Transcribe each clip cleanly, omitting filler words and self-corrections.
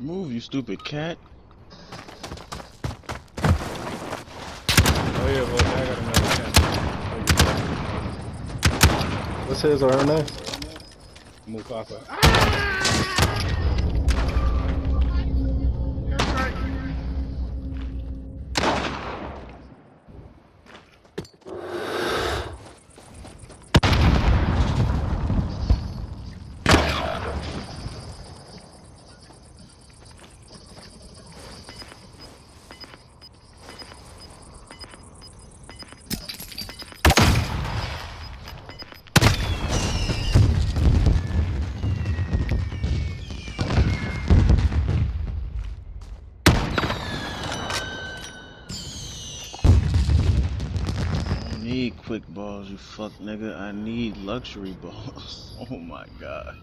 Move, you stupid cat. Oh yeah, well, I got another chance. What's his or her name? Mufasa. I don't need quick balls, you fuck nigga. I need luxury balls. Oh my god.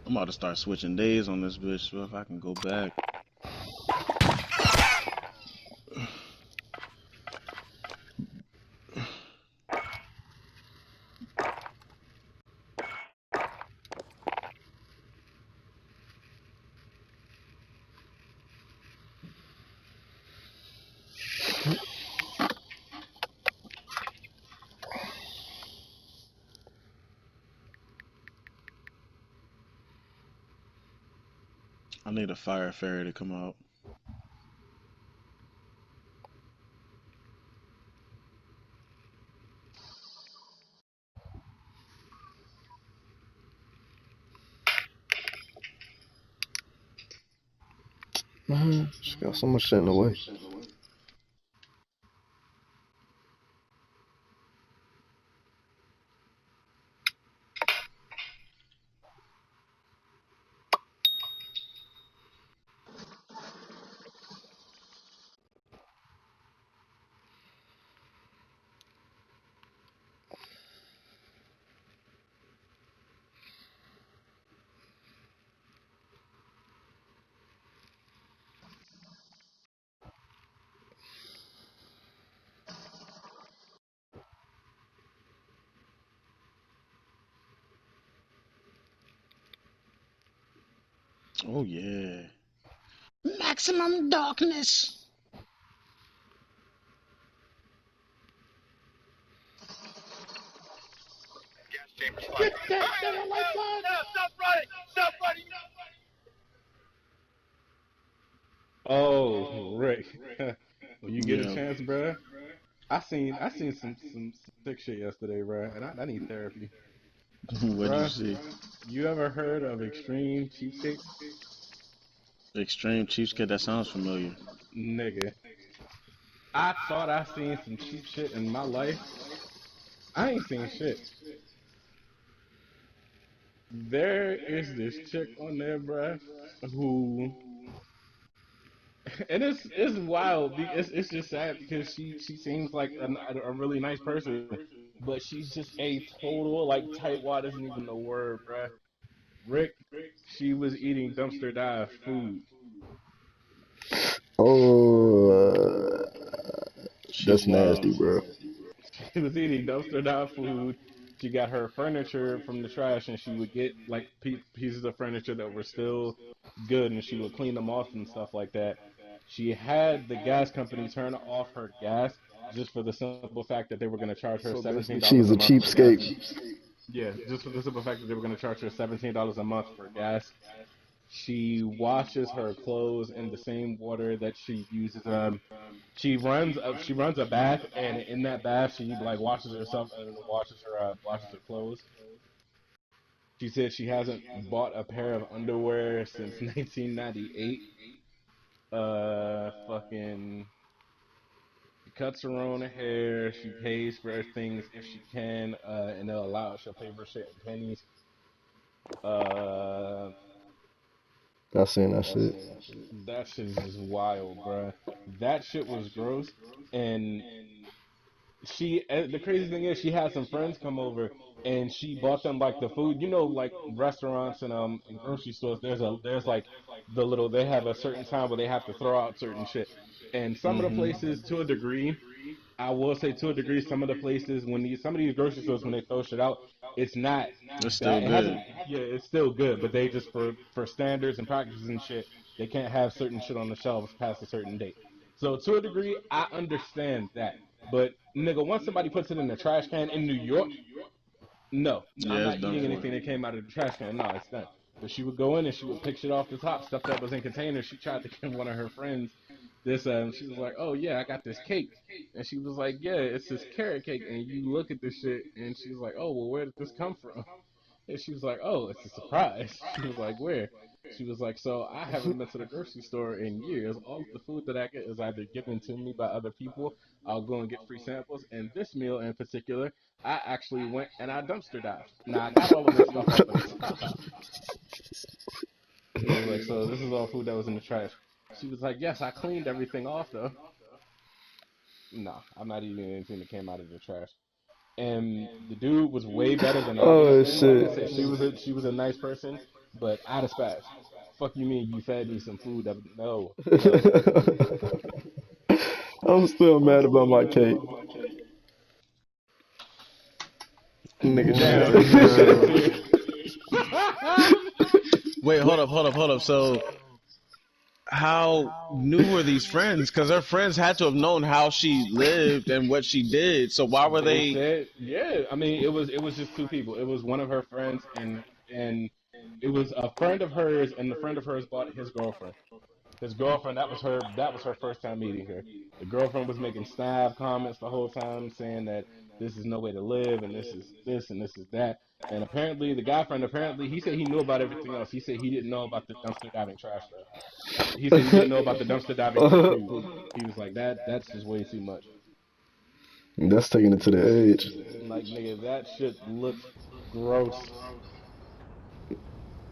I'm about to start switching days on this bitch, so if I can go back. I need a fire fairy to come out. Man, she got so much shit in the way. Oh yeah. Maximum darkness. Get that nigga like that! Stop running! Stop running! Oh, Rick. When you get a Yeah. chance, bruh. I seen some sick shit yesterday, bruh, and I need therapy. What'd you Bruh, see? you ever heard of extreme cheapskate? Extreme cheapskate. That sounds familiar. Nigga. I thought I seen some cheap shit in my life. I ain't seen shit. There is this chick on there, bruh, who, and it's wild. It's just sad because she seems like a really nice person, but she's just a total like tightwad isn't even the word, bruh. Rick, she was eating dumpster dive food. Oh, She's that's wild. nasty, bro. She was eating dumpster dive food. She got her furniture from the trash, and she would get like pieces of furniture that were still good, and she would clean them off and stuff like that. She had the gas company turn off her gas just for the simple fact that they were going to charge her So seventeen basically, dollars she's a a month for gas. cheapskate. Yeah, just for the simple fact that they were going to charge her $17 a month for gas. She washes her clothes in the same water that she uses. She runs a bath, and in that bath, she like washes herself and washes her clothes. She said she hasn't bought a pair of underwear since 1998. Fucking she cuts her own hair. She pays for things if she can, and they'll allow she'll pay for shit in pennies. Uh, I seen that shit. that shit is just wild, bruh. That shit was gross, and the crazy thing is she had some friends come over and she bought them like the food. You know, like restaurants and grocery stores. There's like the little they have a certain time where they have to throw out certain shit. And some of the Mm-hmm. places, to a degree, I will say to a degree, some of the places some of these grocery stores when they throw shit out, it's not It's still bad. good. yeah, it's still good, but they just for standards and practices and shit, they can't have certain shit on the shelves past a certain date. So to a degree, I understand that. But nigga, once somebody puts it in the trash can in New York, no, I'm Yeah, it's not done eating for. anything that came out of the trash can. No, it's done. But she would go in and she would pick shit off the top, stuff that was in containers. She tried to give one of her friends this, she was like, "Oh yeah, I got this cake," and she was like, "Yeah, it's this carrot cake." And you look at this shit, and she was like, "Oh well, where did this come from?" And she was like, "Oh, it's a surprise." She was like, "Where?" She was like, "So I haven't been to the grocery store in years. All of the food that I get is either given to me by other people. I'll go and get free samples. And this meal in particular, I actually went and I dumpster dived. Now I got all of this stuff off of the top." She was like, "So this is all food that was in the trash." She was like, "Yes, I cleaned everything off though." No, I'm not eating anything that came out of the trash. And the dude was way better than I would have Oh been. Like I shit. said, she was a nice person, but I'd have spazzed. Fuck you mean you fed me some food that no, no. I'm still mad about my cake. Nigga Damn, shit. this nigga shed a Damn. tear. Wait, What? hold up. So, how new were these friends? Because her friends had to have known how she lived and what she did. So why were They they? said, yeah. I mean, it was just two people. It was one of her friends and it was a friend of hers, and the friend of hers bought his girlfriend. His girlfriend, that was her first time meeting her. The girlfriend was making snide comments the whole time, saying that this is no way to live, and this is this, and this is that. And apparently, the guy friend, apparently, he said he knew about everything else. He said he didn't know about the dumpster diving trash stuff. He said he didn't know about the dumpster diving for food. He was like, that's just way too much. That's taking it to the edge. Like, nigga, that shit looks gross.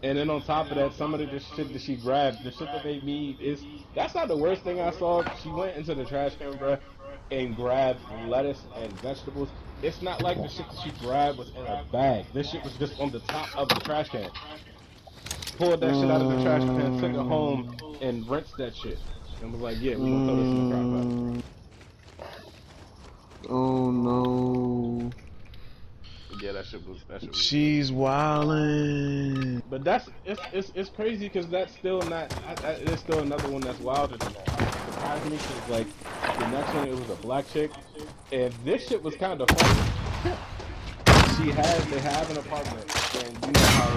And then on top of that, some of the shit that she grabbed, the shit that made me is that's not the worst thing I saw. She went into the trash can, bruh, and grabbed lettuce and vegetables. It's not like the shit that she grabbed was in a bag. This shit was just on the top of the trash can. Pulled that shit out of the trash can, took it home, and rinsed that shit. And was like, yeah, we're gonna throw this in the crock pot. Mm, oh no. Yeah, that shit was gross. She's wildin'. But it's crazy because that's still not. There's still another one that's wilder than that. It surprised me because like the next one it was a black chick, and this shit was kind of funny. They have an apartment, and you know how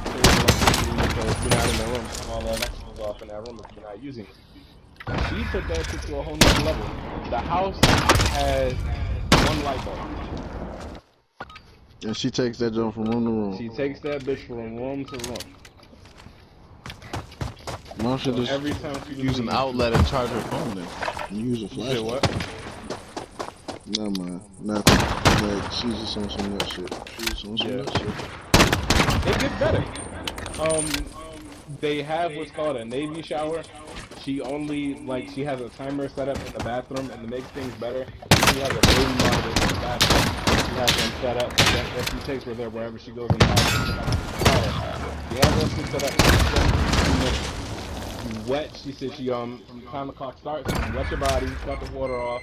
there's electricity, so if you're not in the room, turn all the electricals off in that room if you're not using it. She took that shit to a whole nother level. The house has one light bulb. And she takes that jump from room to room. She takes that bitch from room to room. Mom should So just every time she would use an leave, outlet and charge her phone then. And use a you said flashlight. what? Never mind. Nothing. Like, she's just on some nut shit. She's just on some Yeah. nut shit. It gets better. They have what's called a Navy shower. She has a timer set up in the bathroom, and to make things better, she has a baby monitor in the bathroom. She has them set up that if she takes with her wherever she goes in the house, she can take a shower. She has that shit set up for 2 minutes. You wet. She said from the time the clock starts, you wet your body, shut the water off,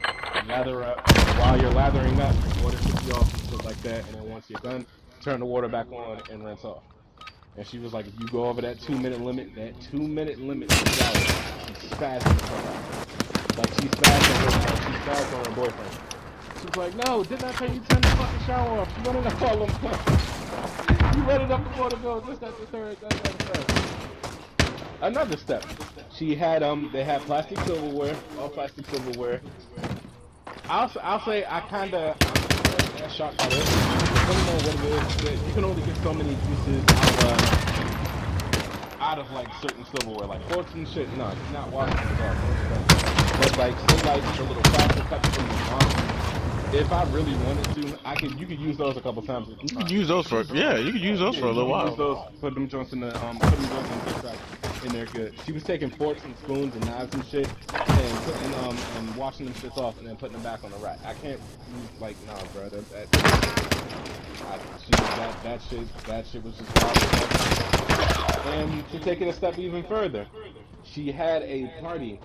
lather up. And while you're lathering up, the water should be off and shit like that. And then once you're done, turn the water back on and rinse off. And she was like, if you go over that 2 minute limit to shower, she's spazzing the fuck out. Like she spazzed on her boyfriend. She was like, no, didn't I tell you to turn the fucking shower off? She running up all them You running up the water go, this, that, the third, that, the third. Another step. They had plastic silverware, all plastic silverware. I'll say I'm kinda shocked by this. Depending on what it is, you can only get so many uses out of like certain silverware, like forks and shit. No, you're not washing it off. But like say like the little plastic cups from the mom. If I really wanted to, you could use those a couple times at You a could time. use those for, yeah, you could use those Yeah, for a you little can use while. those, put them joints in the dish rack in there good. She was taking forks and spoons and knives and shit and washing them shits off and then putting them back on the rack. I can't use like nah, bro. That shit was just wild. And to take it a step even further, she had a party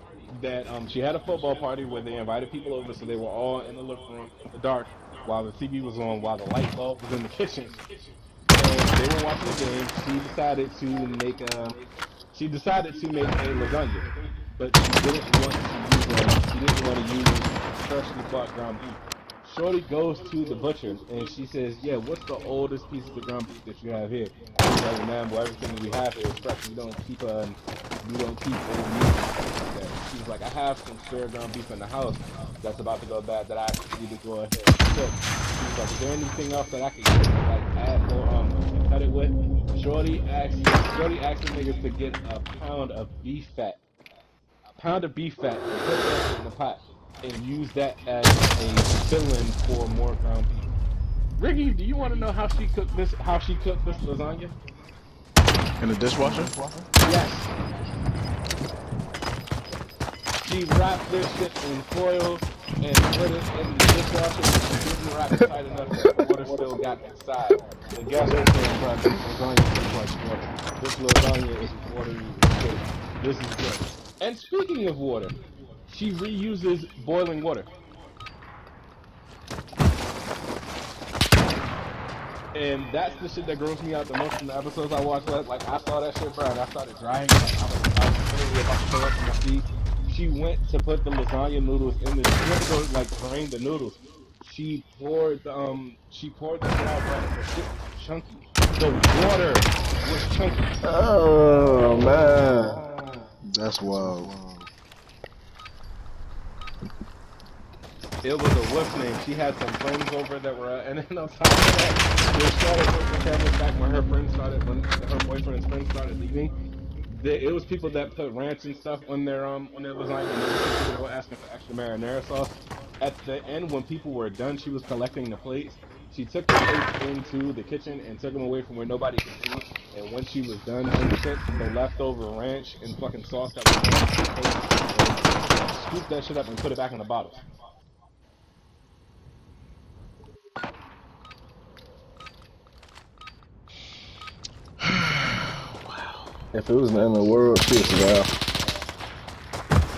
she had a football party where they invited people over, so they were all in the living room in the dark while the TV was on, while the light bulb was in the kitchen. And they were watching the game. She decided to make a lasagna, but she didn't want to use freshly bought ground beef. Shorty goes to the butcher and she says, "Yeah, what's the oldest pieces of ground beef that you have here?" He was like, "Man, well, everything we have here is fresh. We don't keep old meat and stuff like that." She was like, "I have some spare ground beef in the house that's about to go bad that I actually need to go ahead and cook." She was like, "Is there anything else that I can cook, like add more to cut it with?" Shorty asked the niggas to get a pound of beef fat, and put that shit in the pot and use that as a fill-in for more ground beef. Riggy, do you want to know how she cooked this? How she cooked this lasagna? In the dishwasher? Yes, she wrapped this shit in foil and put it in the dishwasher, but she didn't wrap it tight enough that the water still got inside. And guess what, bro? This lasagna tastes like water. This lasagna is watery as shit. This is good. And speaking of water, she reuses boiling water. And that's the shit that grossed me out the most from the episodes I watched. Like I saw that shit, bro, and I started drying. I was literally about to throw up in my seat. She went to put the lasagna noodles in the. She went to go like drain the noodles. She poured the shit out, bro, and the shit was chunky. The water was chunky. Oh man. That's wild. It was a what's name. She had some friends over that were, and then on top of that, they started putting the cameras back when her boyfriend's friends started leaving. It was people that put ranch and stuff on their lasagna, and there was some people that were asking for extra marinara sauce. At the end, when people were done, she was collecting the plates. She took the plates into the kitchen and took them away from where nobody could see. And when she was done, she took the leftover ranch and fucking sauce that was left on the plate and scooped that shit up and put it back in the bottles. If it was the end of the world, shit, survive.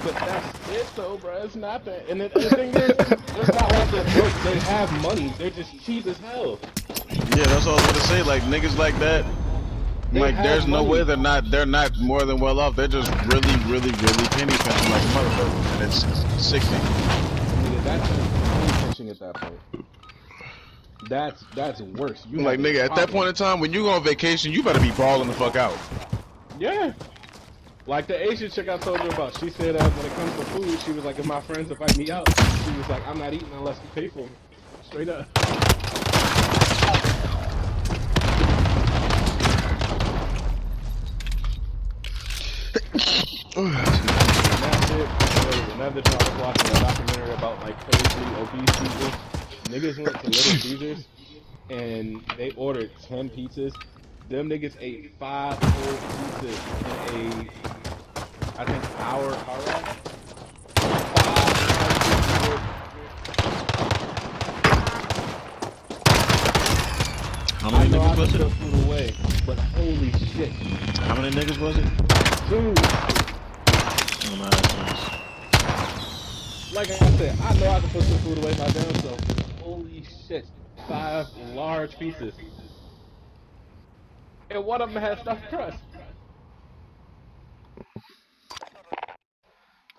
But that's it though, bro. It's not that. And the thing is, it's not like they're broke. They have money. They're just cheap as hell. Yeah, that's all I was gonna say. Like niggas like that, They like have there's no way money. they're not more than well off. They're just really penny pinching like a motherfucker, and it's sickening. Nigga, that's penny pinching at that point. That's worse. You Like have a nigga, at that problem. point in time, when you go on vacation, you better be balling the fuck out. Yeah. Like the Asian chick I told you about, she said when it comes to food, she was like, if my friends invite me out, she was like, I'm not eating unless you pay for me. Straight up. And that's it. There was another time I was watching a documentary about like crazy obese people. Niggas went to Little Caesars and they ordered 10 pizzas. Them niggas ate 5 whole pizzas in I think, hour car ride. 5 whole pizzas. How I many know I niggas can was put it? food away, but holy shit. How many niggas was it? Dude, Oh, no, that's nice. like I said, I know I can put some food away my damn self, but holy shit. 5 large pieces. And one of them had stuffed crust.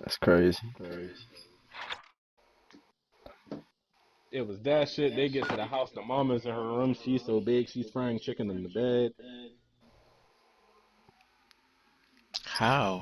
That's crazy. It was that shit. They get to the house, the mama's in her room. She's so big, she's frying chicken in the bed. How?